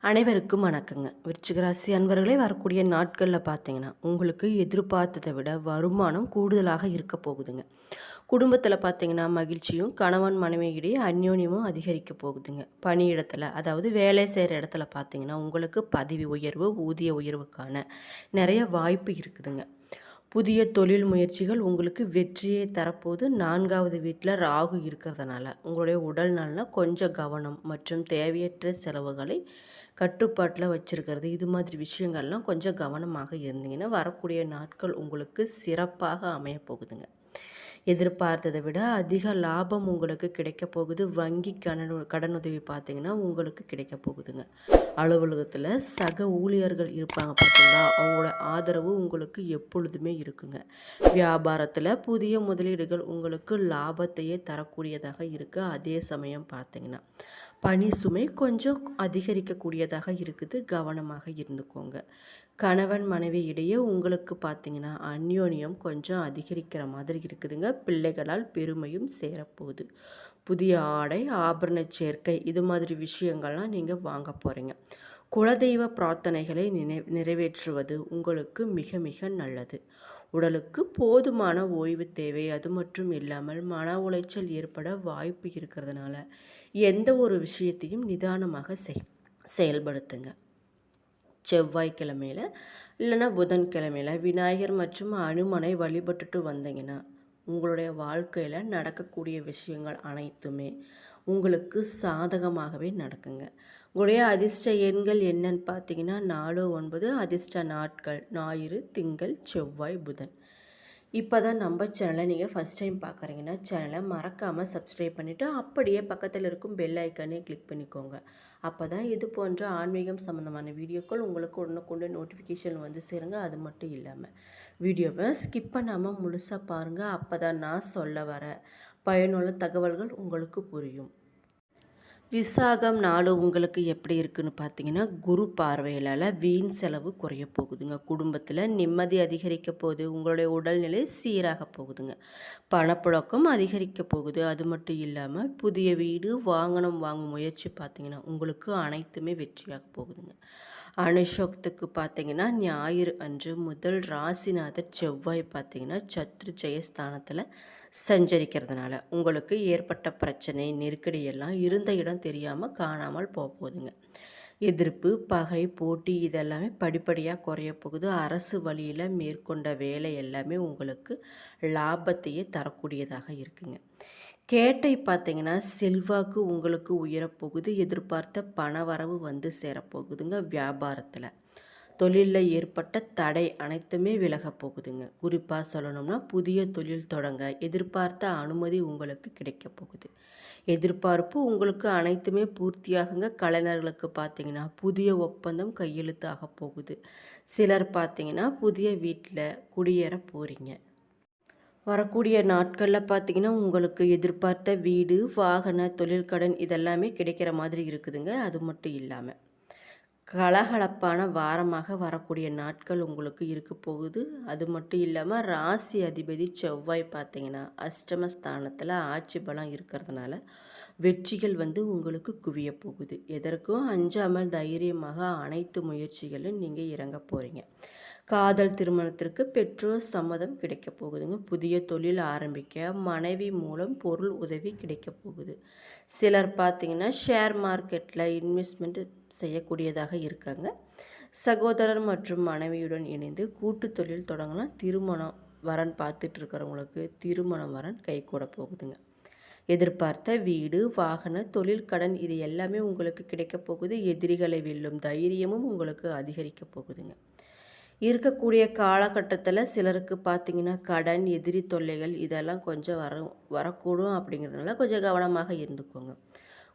அனைவருக்கும் வணக்கங்க. விருச்சிக ராசி அன்பர்களே, வரக்கூடிய நாட்களில் பார்த்தீங்கன்னா உங்களுக்கு எதிர்பார்த்ததை விட வருமானம் கூடுதலாக இருக்க போகுதுங்க. குடும்பத்தில் பார்த்தீங்கன்னா மகிழ்ச்சியும் கணவன் மனைவியிடையே அந்யோன்யமும் அதிகரிக்க போகுதுங்க. பணியிடத்தில், அதாவது வேலை செய்கிற இடத்துல பார்த்தீங்கன்னா உங்களுக்கு பதவி உயர்வு, ஊதிய உயர்வுக்கான நிறைய வாய்ப்பு இருக்குதுங்க. புதிய தொழில் முயற்சிகள் உங்களுக்கு வெற்றியை தரப்போது. 4வது வீட்டில் ராகு இருக்கிறதுனால உங்களுடைய உடல் நலனில் கொஞ்சம் கவனம் மற்றும் தேவையற்ற செலவுகளை கட்டுப்பாட்டில் வச்சுருக்கிறது, இது மாதிரி விஷயங்கள்லாம் கொஞ்சம் கவனமாக இருந்தீங்கன்னா வரக்கூடிய நாட்கள் உங்களுக்கு சிறப்பாக அமைய போகுதுங்க. எதிர்பார்த்ததை விட அதிக லாபம் உங்களுக்கு கிடைக்க போகுது. வங்கி கடனுதவி பார்த்தீங்கன்னா உங்களுக்கு கிடைக்க போகுதுங்க. அலுவலகத்தில் சக ஊழியர்கள் இருப்பாங்க பார்த்தீங்களா, அவங்களோட ஆதரவு உங்களுக்கு எப்பொழுதுமே இருக்குங்க. வியாபாரத்தில் புதிய முதலீடுகள் உங்களுக்கு லாபத்தையே தரக்கூடியதாக இருக்குது. அதே சமயம் பார்த்தீங்கன்னா பணி சுமை கொஞ்சம் அதிகரிக்கக்கூடியதாக இருக்குது, கவனமாக இருந்துக்கோங்க. கணவன் மனைவி இடையே உங்களுக்கு பார்த்தீங்கன்னா அந்யோன்யம் கொஞ்சம் அதிகரிக்கிற மாதிரி இருக்குதுங்க. பிள்ளைகளால் பெருமையும் சேரப்போகுது. புதிய ஆடை ஆபரண சேர்க்கை இது மாதிரி விஷயங்கள்லாம் நீங்கள் வாங்க போகிறீங்க. குலதெய்வ பிரார்த்தனைகளை நிறைவேற்றுவது உங்களுக்கு மிக மிக நல்லது. உடலுக்கு போதுமான ஓய்வு தேவை. அது மட்டும் இல்லாமல் மன உளைச்சல் ஏற்பட வாய்ப்பு இருக்கிறதுனால எந்த ஒரு விஷயத்தையும் நிதானமாக செயல்படுத்துங்க. செவ்வாய்க்கிழமையில் இல்லைன்னா புதன்கிழமையில் விநாயகர் மற்றும் அனுமனை வழிபட்டுட்டு வந்தீங்கன்னா உங்களுடைய வாழ்க்கையில் நடக்கக்கூடிய விஷயங்கள் அனைத்துமே உங்களுக்கு சாதகமாகவே நடக்குங்க. உங்களுடைய அதிர்ஷ்ட எண்கள் என்னன்னு பார்த்தீங்கன்னா 4, 9. அதிர்ஷ்ட நாட்கள் ஞாயிறு, திங்கள், செவ்வாய், புதன். இப்போ தான் நம்ம சேனலை நீங்கள் ஃபஸ்ட் டைம் பார்க்குறீங்கன்னா சேனலை மறக்காமல் சப்ஸ்கிரைப் பண்ணிவிட்டு அப்படியே பக்கத்தில் இருக்கும் பெல் ஐக்கானே கிளிக் பண்ணிக்கோங்க. அப்போ தான் இது போன்ற ஆன்மீகம் சம்மந்தமான வீடியோக்கள் உங்களுக்கு உடனுக்குண்டு நோட்டிஃபிகேஷன் வந்து சேருங்க. அது மட்டும் இல்லாமல் வீடியோவை ஸ்கிப் பண்ணாமல் முழுசாக பாருங்கள். அப்போ தான் நான் சொல்ல வர பயனுள்ள தகவல்கள் உங்களுக்கு புரியும். விசாகம் நாள் உங்களுக்கு எப்படி இருக்குன்னு பார்த்தீங்கன்னா குரு பார்வையிலால் வீண் செலவு குறைய போகுதுங்க. குடும்பத்தில் நிம்மதி அதிகரிக்க போகுது. உங்களுடைய உடல்நிலை சீராக போகுதுங்க. பணப்புழக்கம் அதிகரிக்க போகுது. அது மட்டும் இல்லாமல் புதிய வீடு வாங்கணும் வாங்கும் முயற்சி பார்த்தீங்கன்னா உங்களுக்கு அனைத்துமே வெற்றியாக போகுதுங்க. அனுஷத்துக்கு பார்த்தீங்கன்னா ஞாயிறு அன்று முதல் ராசிநாதர் செவ்வாய் பார்த்தீங்கன்னா சத்ரு ஜெயஸ்தானத்தில் சஞ்சரிக்கிறதுனால உங்களுக்கு ஏற்பட்ட பிரச்சனை நெருக்கடியெல்லாம் இருந்த இடம் தெரியாமல் காணாமல் போகுதுங்க. எதிர்ப்பு, பகை, போட்டி இதெல்லாமே படிப்படியாக குறைய போகுது. அரசு வழியில் மேற்கொண்ட வேலை எல்லாமே உங்களுக்கு லாபத்தையே தரக்கூடியதாக இருக்குங்க. கேட்டை பார்த்தீங்கன்னா செல்வாக்கு உங்களுக்கு உயரப்போகுது. எதிர்பார்த்த பண வரவு வந்து சேரப்போகுதுங்க. வியாபாரத்தில் தொழிலில் ஏற்பட்ட தடை அனைத்துமே விலக போகுதுங்க. குறிப்பாக சொல்லணும்னா புதிய தொழில் தொடங்க எதிர்பார்த்த அனுமதி உங்களுக்கு கிடைக்க போகுது. எதிர்பார்ப்பு உங்களுக்கு அனைத்துமே பூர்த்தியாகுங்க. கலைஞர்களுக்கு பார்த்தீங்கன்னா புதிய ஒப்பந்தம் கையெழுத்தாக போகுது. சிலர் பார்த்தீங்கன்னா புதிய வீட்டில் குடியேற போகிறீங்க. வரக்கூடிய நாட்களில் பார்த்தீங்கன்னா உங்களுக்கு எதிர்பார்த்த வீடு, வாகன, தொழில் கடன் இதெல்லாமே கிடைக்கிற மாதிரி இருக்குதுங்க. அது மட்டும் இல்லாமல் கலகலப்பான வாரமாக வரக்கூடிய நாட்கள் உங்களுக்கு இருக்க போகுது. அது மட்டும் இல்லாமல் ராசி அதிபதி செவ்வாய் பார்த்தீங்கன்னா அஷ்டமஸ்தானத்தில் ஆட்சி பலம் இருக்கிறதுனால வெற்றிகள் வந்து உங்களுக்கு குவிய போகுது. எதற்கும் அஞ்சாமல் தைரியமாக அனைத்து முயற்சிகளும் நீங்கள் இறங்க போகிறீங்க. காதல் திருமணத்திற்கு பெற்றோர் சம்மதம் கிடைக்க போகுதுங்க. புதிய தொழில் ஆரம்பிக்க மனைவி மூலம் பொருள் உதவி கிடைக்க போகுது. சிலர் பார்த்தீங்கன்னா ஷேர் மார்க்கெட்டில் இன்வெஸ்ட்மெண்ட் செய்யக்கூடியதாக இருக்காங்க. சகோதரர் மற்றும் மனைவியுடன் இணைந்து கூட்டு தொழில் தொடங்கலாம். திருமணம் வரன் பார்த்துட்டு இருக்கிறவங்களுக்கு திருமணம் வரன் கை கூட போகுதுங்க. எதிர்பார்த்த வீடு, வாகன, தொழில் கடன் இது எல்லாமே உங்களுக்கு கிடைக்க போகுது. எதிரிகளை வெல்லும் தைரியமும் உங்களுக்கு அதிகரிக்க போகுதுங்க. இருக்கக்கூடிய காலகட்டத்தில் சிலருக்கு பார்த்தீங்கன்னா கடன், எதிரி தொல்லைகள் இதெல்லாம் கொஞ்சம் வரக்கூடும். அப்படிங்கிறதுனால கொஞ்சம் கவனமாக இருந்துக்கோங்க.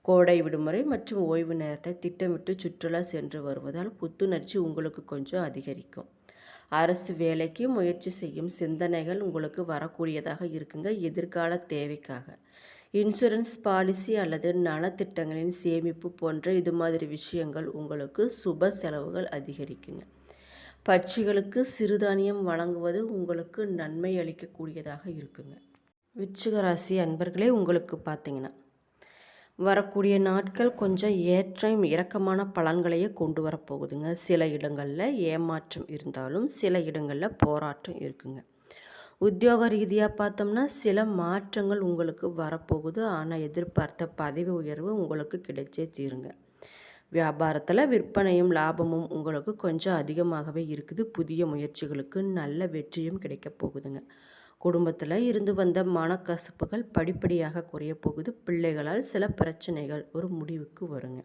கோடை விடுமுறை மற்றும் ஓய்வு நேரத்தை திட்டமிட்டு சுற்றுலா சென்று வருவதால் புத்துணர்ச்சி உங்களுக்கு கொஞ்சம் அதிகரிக்கும். அரசு வேலைக்கு முயற்சி செய்யும் சிந்தனைகள் உங்களுக்கு வரக்கூடியதாக இருக்குங்க. எதிர்கால தேவைக்காக இன்சூரன்ஸ் பாலிசி அல்லது நலத்திட்டங்களின் சேமிப்பு போன்ற இது மாதிரி விஷயங்கள் உங்களுக்கு சுப செலவுகள் அதிகரிக்குங்க. பட்சிகளுக்கு சிறுதானியம் வழங்குவது உங்களுக்கு நன்மை அளிக்கக்கூடியதாக இருக்குங்க. விருச்சிக ராசி அன்பர்களே, உங்களுக்கு பார்த்தீங்கன்னா வரக்கூடிய நாட்கள் கொஞ்சம் ஏற்றம் இறக்கமான பலன்களையே கொண்டு வரப்போகுதுங்க. சில இடங்களில் ஏமாற்றம் இருந்தாலும் சில இடங்களில் போராட்டம் இருக்குங்க. உத்தியோக ரீதியாக பார்த்தோம்னா சில மாற்றங்கள் உங்களுக்கு வரப்போகுது. ஆனால் எதிர்பார்த்த பதவி உயர்வு உங்களுக்கு கிடைச்சே தீருங்க. வியாபாரத்தில் விற்பனையும் லாபமும் உங்களுக்கு கொஞ்சம் அதிகமாகவே இருக்குது. புதிய முயற்சிகளுக்கு நல்ல வெற்றியும் கிடைக்க போகுதுங்க. குடும்பத்தில் இருந்து வந்த மனக்கசப்புகள் படிப்படியாக குறைய போகுது. பிள்ளைகளால் சில பிரச்சனைகள் ஒரு முடிவுக்கு வருங்க.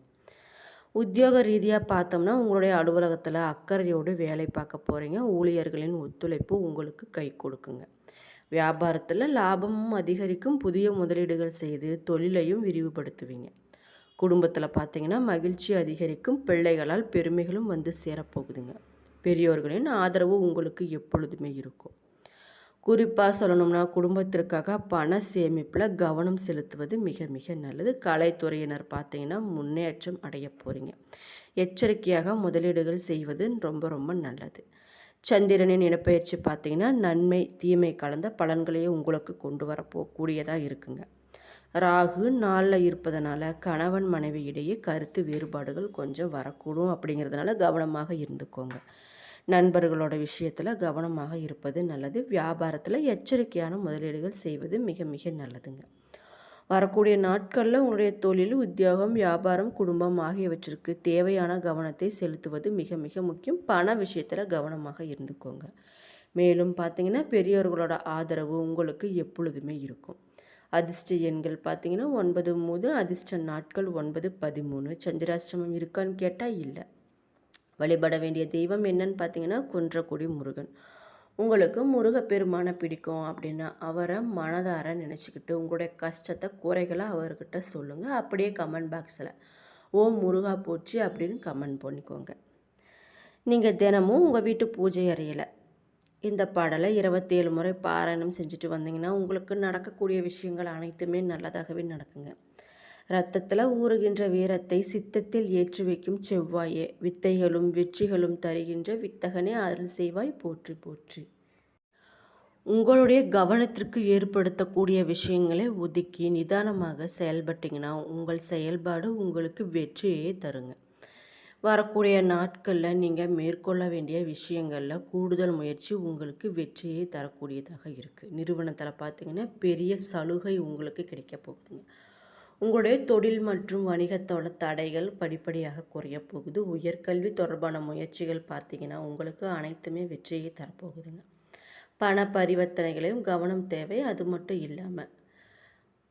உத்தியோக ரீதியாக பார்த்தோம்னா உங்களுடைய அலுவலகத்தில் அக்கறையோடு வேலை பார்க்க போகிறீங்க. ஊழியர்களின் ஒத்துழைப்பு உங்களுக்கு கை கொடுக்குங்க. வியாபாரத்தில் லாபமும் அதிகரிக்கும். புதிய முதலீடுகள் செய்து தொழிலையும் விரிவுபடுத்துவீங்க. குடும்பத்தில் பார்த்தீங்கன்னா மகிழ்ச்சி அதிகரிக்கும். பிள்ளைகளால் பெருமைகளும் வந்து சேரப்போகுதுங்க. பெரியோர்களின் ஆதரவு உங்களுக்கு எப்பொழுதுமே இருக்கும். குறிப்பாக சொல்லணும்னா குடும்பத்திற்காக பண சேமிப்பில் கவனம் செலுத்துவது மிக மிக நல்லது. கலைத்துறையினர் பார்த்தீங்கன்னா முன்னேற்றம் அடைய போகிறீங்க. எச்சரிக்கையாக முதலீடுகள் செய்வது ரொம்ப ரொம்ப நல்லது. சந்திரனின் இடப்பெயர்ச்சி பார்த்தீங்கன்னா நன்மை தீமை கலந்த பலன்களையே உங்களுக்கு கொண்டு வரப்போக்கூடியதாக இருக்குங்க. ராகு நாளில் இருப்பதனால கணவன் மனைவி இடையே கருத்து வேறுபாடுகள் கொஞ்சம் வரக்கூடும். அப்படிங்கிறதுனால கவனமாக இருந்துக்கோங்க. நண்பர்களோட விஷயத்தில் கவனமாக இருப்பது நல்லது. வியாபாரத்தில் எச்சரிக்கையான முதலீடுகள் செய்வது மிக மிக நல்லதுங்க. வரக்கூடிய நாட்களில் உங்களுடைய தொழில், உத்தியோகம், வியாபாரம், குடும்பம் ஆகியவற்றிற்கு தேவையான கவனத்தை செலுத்துவது மிக மிக முக்கியம். பண விஷயத்தில் கவனமாக இருந்துக்கோங்க. மேலும் பார்த்தீங்கன்னா பெரியவர்களோட ஆதரவு உங்களுக்கு எப்பொழுதுமே இருக்கும். அதிர்ஷ்ட எண்கள் பார்த்தீங்கன்னா 9 முதல் அதிர்ஷ்ட நாட்கள் 9, 13. சந்திராஷ்டமம் இருக்கான்னு கேட்டால் இல்லை. வழிபட வேண்டிய தெய்வம் என்னன்னு பார்த்தீங்கன்னா குன்றக்குடி முருகன். உங்களுக்கு முருகப்பெருமானை பிடிக்கும் அப்படின்னா அவரை மனதார நினச்சிக்கிட்டு உங்களுடைய கஷ்டத்தை குறைகளை அவர்கிட்ட சொல்லுங்கள். அப்படியே கமெண்ட் பாக்ஸில் ஓம் முருகா போற்றி அப்படின்னு கமெண்ட் பண்ணிக்கோங்க. நீங்கள் தினமும் உங்கள் வீட்டு பூஜை அறையில் இந்த பாடலை 27 முறை பாராயணம் செஞ்சுட்டு வந்தீங்கன்னா உங்களுக்கு நடக்கக்கூடிய விஷயங்கள் அனைத்துமே நல்லதாகவே நடக்குங்க. இரத்தத்தில் ஊறுகின்ற வீரத்தை சித்தத்தில் ஏற்றி வைக்கும் செவ்வாயே, வித்தைகளும் வெற்றிகளும் தருகின்ற வித்தகனே அருள் செய்வாய் போற்றி போற்றி. உங்களுடைய கவனத்திற்கு ஏற்படுத்தக்கூடிய விஷயங்களை ஒதுக்கி நிதானமாக செயல்பட்டிங்கன்னா உங்கள் செயல்பாடு உங்களுக்கு வெற்றியே தருங்க. வரக்கூடிய நாட்களில் நீங்கள் மேற்கொள்ள வேண்டிய விஷயங்களில் கூடுதல் முயற்சி உங்களுக்கு வெற்றியை தரக்கூடியதாக இருக்குது. நிறுவனத்தில் பார்த்தீங்கன்னா பெரிய சலுகை உங்களுக்கு கிடைக்க போகுதுங்க. உங்களுடைய தொழில் மற்றும் வணிகத்தோட தடைகள் படிப்படியாக குறைய போகுது. உயர்கல்வி தொடர்பான முயற்சிகள் பார்த்தீங்கன்னா உங்களுக்கு அனைத்துமே வெற்றியை தரப்போகுதுங்க. பண பரிவர்த்தனைகளையும் கவனம் தேவை. அது மட்டும் இல்லாமல்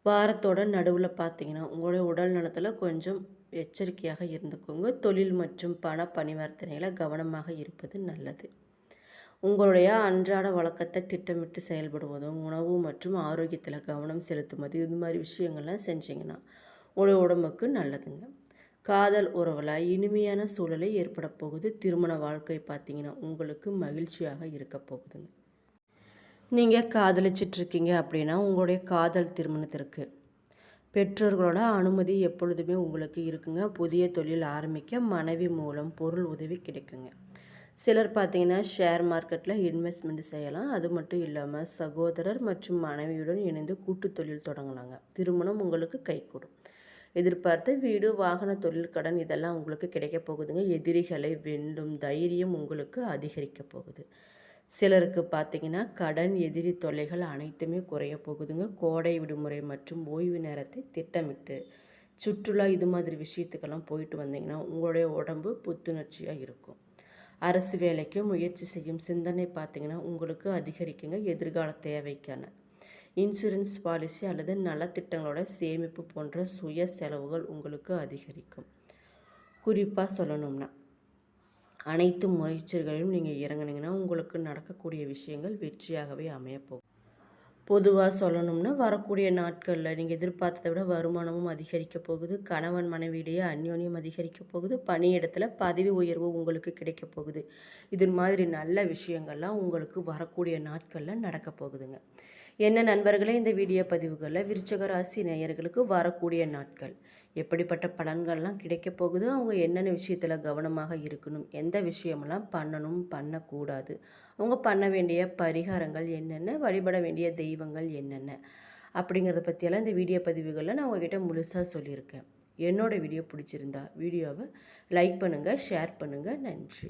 வாரத்தோட நடுவில் பார்த்தீங்கன்னா உங்களுடைய உடல் நலத்தில் கொஞ்சம் எச்சரிக்கையாக இருந்துக்கோங்க. தொழில் மற்றும் பண பரிவர்த்தனைகளை கவனமாக இருப்பது நல்லது. உங்களுடைய அன்றாட வழக்கத்தை திட்டமிட்டு செயல்படுவதும் உணவு மற்றும் ஆரோக்கியத்தில் கவனம் செலுத்துவது இது மாதிரி விஷயங்கள்லாம் செஞ்சிங்கன்னா உங்களுடைய உடம்புக்கு நல்லதுங்க. காதல் உறவில் இனிமையான சூழலை ஏற்பட போகுது. திருமண வாழ்க்கை பார்த்தீங்கன்னா உங்களுக்கு மகிழ்ச்சியாக இருக்க போகுதுங்க. நீங்கள் காதலிச்சிட்ருக்கீங்க அப்படின்னா உங்களுடைய காதல் திருமணத்திற்கு பெற்றோர்களோட அனுமதி எப்பொழுதுமே உங்களுக்கு இருக்குங்க. புதிய தொழில் ஆரம்பிக்க மனைவி மூலம் பொருள் உதவி கிடைக்குங்க. சிலர் பார்த்தீங்கன்னா ஷேர் மார்க்கெட்டில் இன்வெஸ்ட்மெண்ட் செய்யலாம். அது மட்டும் இல்லாமல் சகோதரர் மற்றும் மனைவியுடன் இணைந்து கூட்டு தொழில் தொடங்கலாங்க. திருமணம் உங்களுக்கு கைகூடும். எதிர்பார்த்த வீடு, வாகன, தொழில், கடன் இதெல்லாம் உங்களுக்கு கிடைக்க போகுதுங்க. எதிரிகளை வெல்லும் தைரியம் உங்களுக்கு அதிகரிக்க போகுது. சிலருக்கு பார்த்தீங்கன்னா கடன், எதிரி தொல்லைகள் அனைத்துமே குறைய போகுதுங்க. கோடை விடுமுறை மற்றும் ஓய்வு நேரத்தை திட்டமிட்டு சுற்றுலா இது மாதிரி விஷயத்துக்கெல்லாம் போயிட்டு வந்தீங்கன்னா உங்களுடைய உடம்பு புத்துணர்ச்சியாக இருக்கும். அரசு வேலைக்கு முயற்சி செய்யும் சிந்தனை பார்த்தீங்கன்னா உங்களுக்கு அதிகரிக்குங்க. எதிர்கால தேவைக்கான இன்சூரன்ஸ் பாலிசி அல்லது நலத்திட்டங்களோட சேமிப்பு போன்ற சுய செலவுகள் உங்களுக்கு அதிகரிக்கும். குறிப்பாக சொல்லணும்னா அனைத்து முயற்சிகளிலும் நீங்கள் இறங்குனீங்கன்னா உங்களுக்கு நடக்கக்கூடிய விஷயங்கள் வெற்றியாகவே அமையப்போகும். பொதுவாக சொல்லணும்னா வரக்கூடிய நாட்களில் நீங்கள் எதிர்பார்த்ததை விட வருமானமும் அதிகரிக்க போகுது. கணவன் மனைவியிடையே அந்யோன்யம் அதிகரிக்க போகுது. பணியிடத்தில் பதவி உயர்வு உங்களுக்கு கிடைக்க போகுது. இது மாதிரி நல்ல விஷயங்கள்லாம் உங்களுக்கு வரக்கூடிய நாட்களில் நடக்க போகுதுங்க. என்ன நண்பர்களே, இந்த வீடியோ பதிவுகளில் விருச்சிக ராசி நேயர்களுக்கு வரக்கூடிய நாட்கள் எப்படிப்பட்ட பலன்கள்லாம் கிடைக்க போகுது, அவங்க என்னென்ன விஷயத்தில் கவனமாக இருக்கணும், எந்த விஷயமெல்லாம் பண்ணணும் பண்ணக்கூடாது, அவங்க பண்ண வேண்டிய பரிகாரங்கள் என்னென்ன, வழிபட வேண்டிய தெய்வங்கள் என்னென்ன அப்படிங்கிறத பற்றியெல்லாம் இந்த வீடியோ பதிவுகளில் நான் உங்ககிட்ட முழுசாக சொல்லியிருக்கேன். என்னோடய வீடியோ பிடிச்சிருந்தா வீடியோவை லைக் பண்ணுங்கள், ஷேர் பண்ணுங்கள். நன்றி.